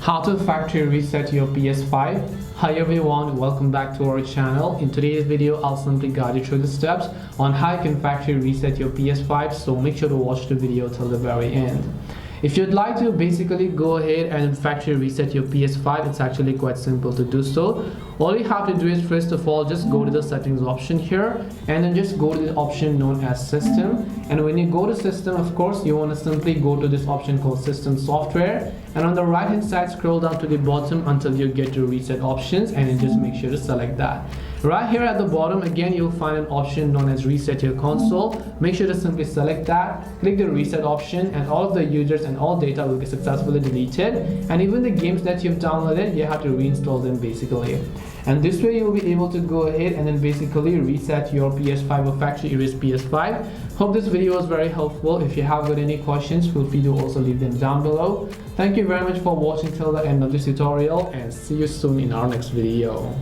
How to factory reset your PS5. Hi everyone, welcome back to our channel. In today's video, I'll simply guide you through the steps on how you can factory reset your PS5, so make sure to watch the video till the very end. If you'd like to basically go ahead and factory reset your PS5, it's actually quite simple to do so. All you have to do is first of all just go to the settings option here and then just go to the option known as system. And when you go to system, of course you want to simply go to this option called system software, and on the right hand side scroll down to the bottom until you get to reset options, and then just make sure to select that. Right here at the bottom again you'll find an option known as reset your console. Make sure to simply select that, click the reset option, and all of the users and all data will get successfully deleted, and even the games that you've downloaded, you have to reinstall them basically. And this way you'll be able to go ahead and then basically reset your PS5 or factory erase PS5. Hope this video was very helpful. If you have got any questions, feel free to also leave them down below. Thank you very much for watching till the end of this tutorial, and see you soon in our next video.